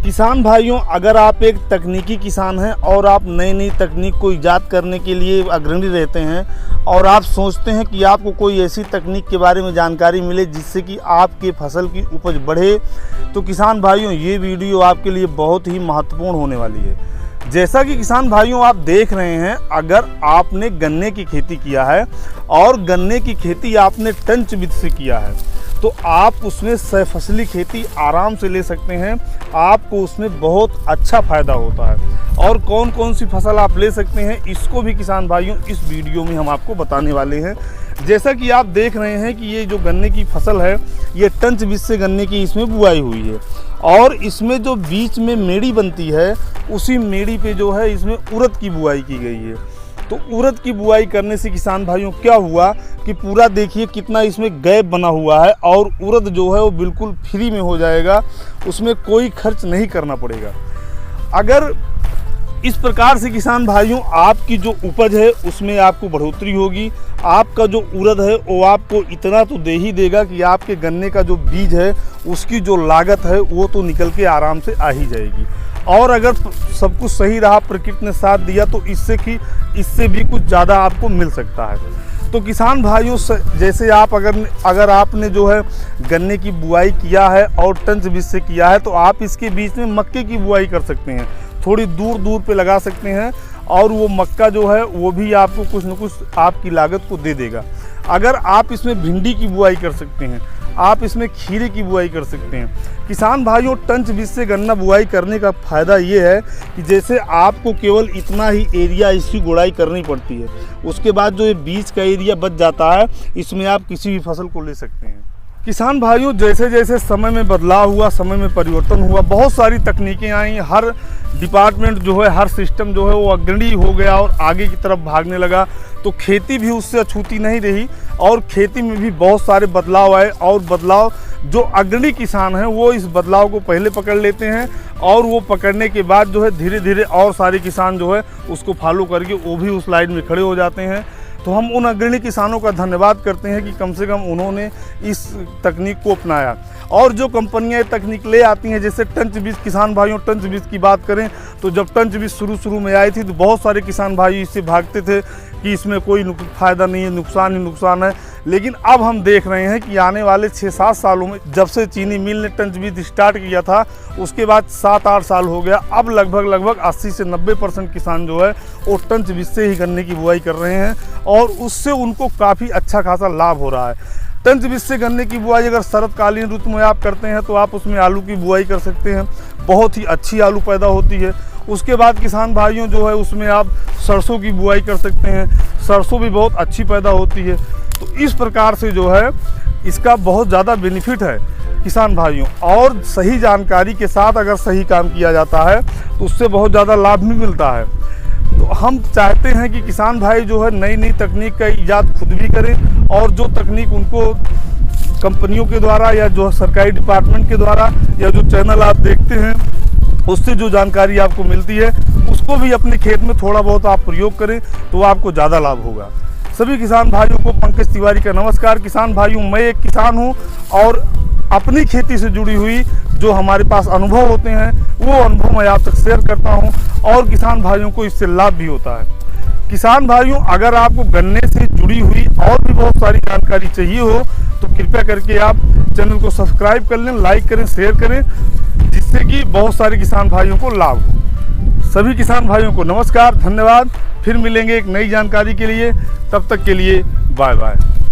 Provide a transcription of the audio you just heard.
किसान भाइयों, अगर आप एक तकनीकी किसान हैं और आप नई नई तकनीक को ईजाद करने के लिए अग्रणी रहते हैं और आप सोचते हैं कि आपको कोई ऐसी तकनीक के बारे में जानकारी मिले जिससे कि आपके फसल की उपज बढ़े, तो किसान भाइयों ये वीडियो आपके लिए बहुत ही महत्वपूर्ण होने वाली है। जैसा कि किसान भाइयों आप देख रहे हैं, अगर आपने गन्ने की खेती किया है और गन्ने की खेती आपने टंच विधि से किया है तो आप उसमें सहफसली खेती आराम से ले सकते हैं। आपको उसमें बहुत अच्छा फ़ायदा होता है और कौन कौन सी फसल आप ले सकते हैं इसको भी किसान भाइयों इस वीडियो में हम आपको बताने वाले हैं। जैसा कि आप देख रहे हैं कि ये जो गन्ने की फसल है ये टंच बीज से गन्ने की इसमें बुआई हुई है और इसमें जो बीच में मेड़ी बनती है उसी मेड़ी पे जो है इसमें उड़द की बुआई की गई है। तो उड़द की बुआई करने से किसान भाइयों क्या हुआ कि पूरा देखिए कितना इसमें गैप बना हुआ है और उड़द जो है वो बिल्कुल फ्री में हो जाएगा, उसमें कोई खर्च नहीं करना पड़ेगा। अगर इस प्रकार से किसान भाइयों आपकी जो उपज है उसमें आपको बढ़ोतरी होगी। आपका जो उड़द है वो आपको इतना तो दे ही देगा कि आपके गन्ने का जो बीज है उसकी जो लागत है वो तो निकल के आराम से आ ही जाएगी। और अगर सब कुछ सही रहा, प्रकृति ने साथ दिया, तो इससे भी कुछ ज़्यादा आपको मिल सकता है। तो किसान भाइयों जैसे आप अगर आपने जो है गन्ने की बुआई किया है और टंच बीज से किया है तो आप इसके बीच में मक्के की बुआई कर सकते हैं, थोड़ी दूर दूर पे लगा सकते हैं और वो मक्का जो है वो भी आपको कुछ न कुछ आपकी लागत को दे देगा। अगर आप इसमें भिंडी की बुआई कर सकते हैं, आप इसमें खीरे की बुआई कर सकते हैं। किसान भाइयों टंच बीज से गन्ना बुआई करने का फ़ायदा ये है कि जैसे आपको केवल इतना ही एरिया इसकी गुड़ाई करनी पड़ती है, उसके बाद जो ये बीज का एरिया बच जाता है इसमें आप किसी भी फसल को ले सकते हैं। किसान भाइयों जैसे जैसे समय में बदलाव हुआ, समय में परिवर्तन हुआ, बहुत सारी तकनीकें आई, हर डिपार्टमेंट जो है, हर सिस्टम जो है वो अग्रणी हो गया और आगे की तरफ भागने लगा, तो खेती भी उससे अछूती नहीं रही और खेती में भी बहुत सारे बदलाव आए। और बदलाव जो अग्रणी किसान हैं वो इस बदलाव को पहले पकड़ लेते हैं और वो पकड़ने के बाद जो है धीरे धीरे और सारे किसान जो है उसको फॉलो करके वो भी उस लाइन में खड़े हो जाते हैं। तो हम उन अग्रणी किसानों का धन्यवाद करते हैं कि कम से कम उन्होंने इस तकनीक को अपनाया। और जो कंपनियां तकनीक ले आती हैं, जैसे टंच बीज, किसान भाइयों टंच बीज की बात करें तो जब टंच बीज शुरू में आई थी तो बहुत सारे किसान भाई इससे भागते थे कि इसमें कोई फ़ायदा नहीं है, नुकसान ही नुकसान है। लेकिन अब हम देख रहे हैं कि आने वाले 6-7 सालों में, जब से चीनी मिल ने टंच बीज स्टार्ट किया था उसके बाद 7-8 साल हो गया, अब लगभग 80 से 90% किसान जो है वो टंच बीज से ही गन्ने की बुआई कर रहे हैं और उससे उनको काफ़ी अच्छा खासा लाभ हो रहा है। टंच बीज से गन्ने की बुआई अगर शरतकालीन ऋतु में आप करते हैं तो आप उसमें आलू की बुआई कर सकते हैं, बहुत ही अच्छी आलू पैदा होती है। उसके बाद किसान भाइयों जो है उसमें आप सरसों की बुआई कर सकते हैं, सरसों भी बहुत अच्छी पैदा होती है। तो इस प्रकार से जो है इसका बहुत ज़्यादा बेनिफिट है किसान भाइयों, और सही जानकारी के साथ अगर सही काम किया जाता है तो उससे बहुत ज़्यादा लाभ भी मिलता है। तो हम चाहते हैं कि किसान भाई जो है नई नई तकनीक का ईजाद खुद भी करें और जो तकनीक उनको कंपनियों के द्वारा या जो सरकारी डिपार्टमेंट के द्वारा या जो चैनल आप देखते हैं उससे जो जानकारी आपको मिलती है उसको भी अपने खेत में थोड़ा बहुत आप प्रयोग करें तो आपको ज़्यादा लाभ होगा। सभी किसान भाइयों को पंकज तिवारी का नमस्कार। किसान भाइयों, मैं एक किसान हूँ और अपनी खेती से जुड़ी हुई जो हमारे पास अनुभव होते हैं वो अनुभव मैं आप तक शेयर करता हूँ और किसान भाइयों को इससे लाभ भी होता है। किसान भाइयों, अगर आपको गन्ने से जुड़ी हुई और भी बहुत सारी जानकारी चाहिए हो तो कृपया करके आप चैनल को सब्सक्राइब कर लें, लाइक करें, शेयर करें, जिससे कि बहुत सारे किसान भाइयों को लाभ हो। सभी किसान भाइयों को नमस्कार, धन्यवाद। फिर मिलेंगे एक नई जानकारी के लिए, तब तक के लिए बाय बाय।